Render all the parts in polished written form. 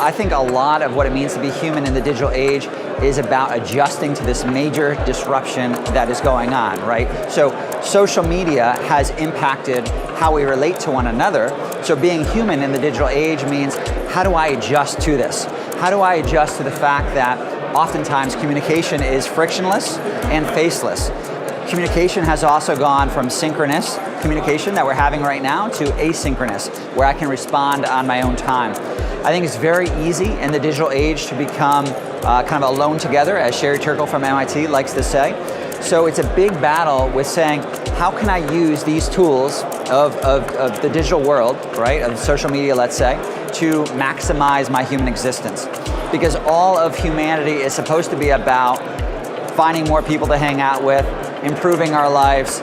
I think a lot of what it means to be human in the digital age is about adjusting to this major disruption that is going on, right? So social media has impacted how we relate to one another. So being human in the digital age means, how do I adjust to this? How do I adjust to the fact that oftentimes communication is frictionless and faceless? Communication has also gone from synchronous communication that we're having right now to asynchronous, where I can respond on my own time. I think it's very easy in the digital age to become kind of alone together, as Sherry Turkle from MIT likes to say. So it's a big battle with saying, how can I use these tools of the digital world, right, of social media, let's say, to maximize my human existence? Because all of humanity is supposed to be about finding more people to hang out with, improving our lives,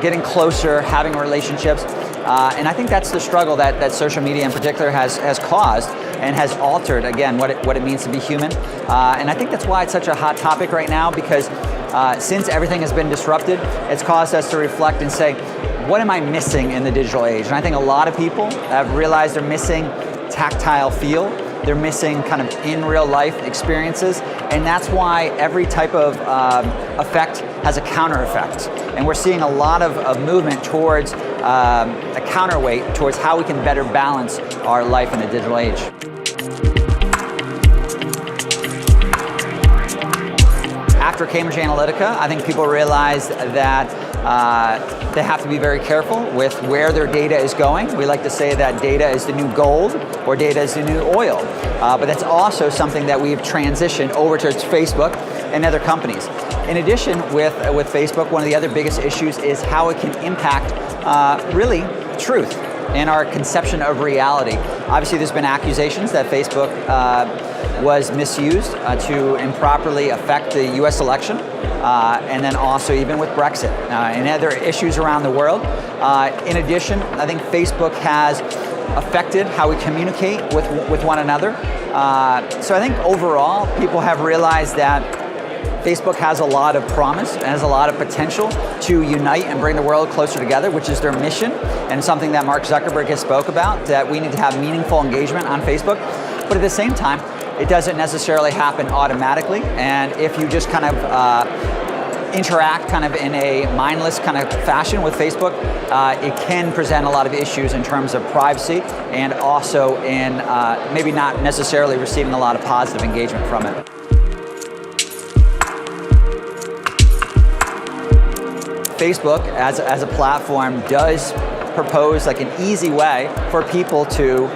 getting closer, having relationships. And I think that's the struggle that social media in particular has caused and has altered, again, what it means to be human. And I think that's why it's such a hot topic right now, because since everything has been disrupted, it's caused us to reflect and say, what am I missing in the digital age? And I think a lot of people have realized they're missing tactile feel. They're missing kind of in real life experiences, and that's why every type of effect has a counter effect. And we're seeing a lot of movement towards a counterweight towards how we can better balance our life in the digital age. After Cambridge Analytica, I think people realized that they have to be very careful with where their data is going. We like to say that data is the new gold or data is the new oil. But that's also something that we've transitioned over to Facebook and other companies. In addition, with Facebook, one of the other biggest issues is how it can impact really truth and our conception of reality. Obviously, there's been accusations that Facebook was misused to improperly affect the US election, and then also even with Brexit and other issues around the world. In addition, I think Facebook has affected how we communicate with one another. So I think overall, people have realized that Facebook has a lot of promise and has a lot of potential to unite and bring the world closer together, which is their mission, and something that Mark Zuckerberg has spoke about, that we need to have meaningful engagement on Facebook. But at the same time, it doesn't necessarily happen automatically, and if you just kind of interact kind of in a mindless kind of fashion with Facebook, it can present a lot of issues in terms of privacy and also in maybe not necessarily receiving a lot of positive engagement from it. Facebook as a platform does propose like an easy way for people to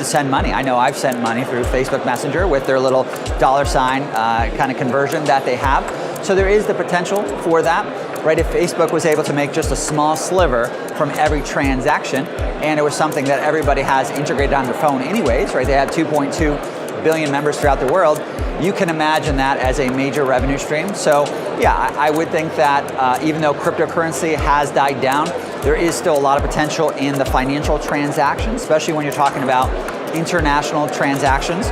send money. I know I've sent money through Facebook Messenger with their little $ kind of conversion that they have. So there is the potential for that, right? If Facebook was able to make just a small sliver from every transaction, and it was something that everybody has integrated on their phone anyways, right? They have 2.2 billion members throughout the world. You can imagine that as a major revenue stream. So yeah, I would think that even though cryptocurrency has died down, there is still a lot of potential in the financial transactions, especially when you're talking about international transactions.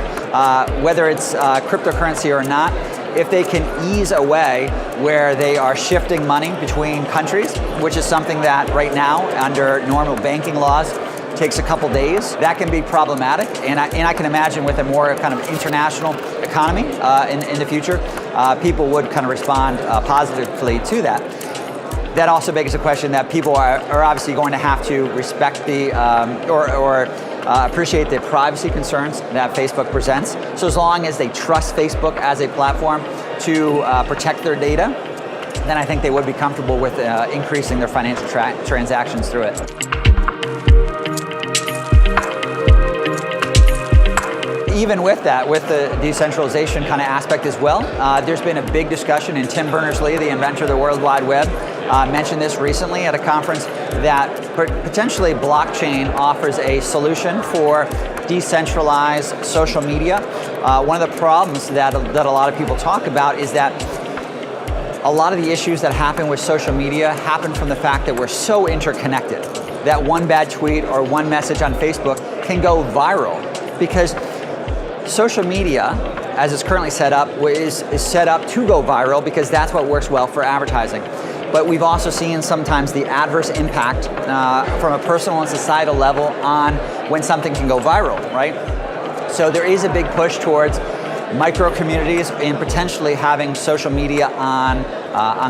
Whether it's cryptocurrency or not, if they can ease a way where they are shifting money between countries, which is something that right now under normal banking laws takes a couple days, that can be problematic. And I can imagine with a more kind of international economy in the future, people would kind of respond positively to that. That also begs the question that people are obviously going to have to respect the appreciate the privacy concerns that Facebook presents. So as long as they trust Facebook as a platform to protect their data, then I think they would be comfortable with increasing their financial transactions through it. Even with that, with the decentralization kind of aspect as well, there's been a big discussion, and Tim Berners-Lee, the inventor of the World Wide Web, mentioned this recently at a conference, that potentially blockchain offers a solution for decentralized social media. One of the problems that a lot of people talk about is that a lot of the issues that happen with social media happen from the fact that we're so interconnected, that one bad tweet or one message on Facebook can go viral, because social media, as it's currently set up, is set up to go viral because that's what works well for advertising. But we've also seen sometimes the adverse impact from a personal and societal level on when something can go viral, right? So there is a big push towards micro communities and potentially having social media on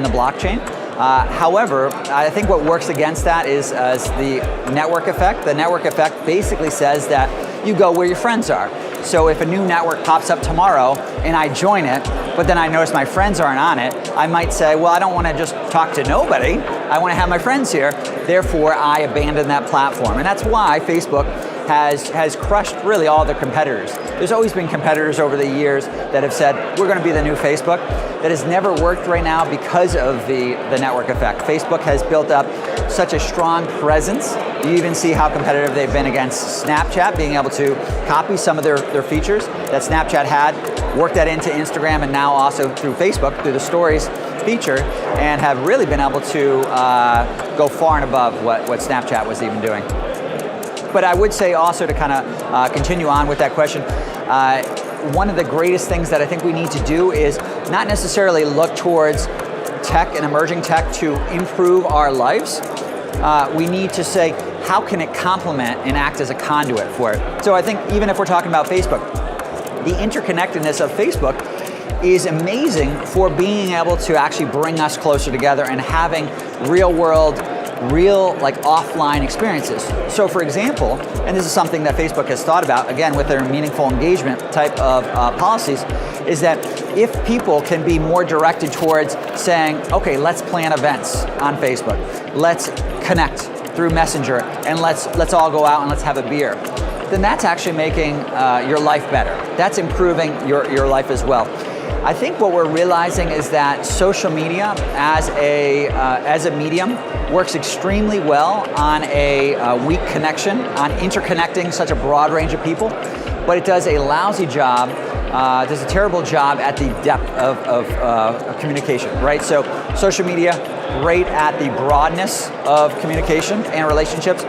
the blockchain. However, I think what works against that is the network effect. The network effect basically says that you go where your friends are. So if a new network pops up tomorrow and I join it, but then I notice my friends aren't on it, I might say, well, I don't want to just talk to nobody. I want to have my friends here. Therefore, I abandon that platform. And that's why Facebook has crushed really all their competitors. There's always been competitors over the years that have said, we're going to be the new Facebook. That has never worked right now because of the network effect. Facebook has built up such a strong presence. You even see how competitive they've been against Snapchat, being able to copy some of their features that Snapchat had, work that into Instagram, and now also through Facebook, through the Stories feature, and have really been able to go far and above what Snapchat was even doing. But I would say also to kind of continue on with that question, one of the greatest things that I think we need to do is not necessarily look towards tech and emerging tech to improve our lives. We need to say, how can it complement and act as a conduit for it? So I think even if we're talking about Facebook, the interconnectedness of Facebook is amazing for being able to actually bring us closer together and having real like offline experiences. So for example, and this is something that Facebook has thought about, again, with their meaningful engagement type of policies, is that if people can be more directed towards saying, okay, let's plan events on Facebook, let's connect through Messenger, and let's all go out and let's have a beer, then that's actually making your life better. That's improving your life as well. I think what we're realizing is that social media as a medium works extremely well on a weak connection, on interconnecting such a broad range of people, but it does a lousy job, does a terrible job at the depth of communication, right? So social media, great at the broadness of communication and relationships,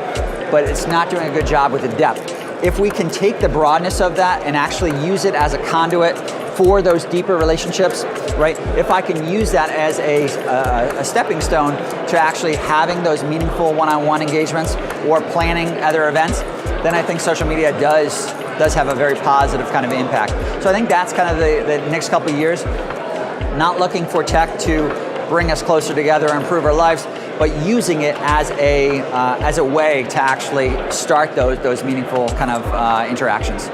but it's not doing a good job with the depth. If we can take the broadness of that and actually use it as a conduit for those deeper relationships, right? If I can use that as a stepping stone to actually having those meaningful one-on-one engagements or planning other events, then I think social media does have a very positive kind of impact. So I think that's kind of the next couple of years, not looking for tech to bring us closer together and improve our lives, but using it as a way to actually start those meaningful kind of interactions.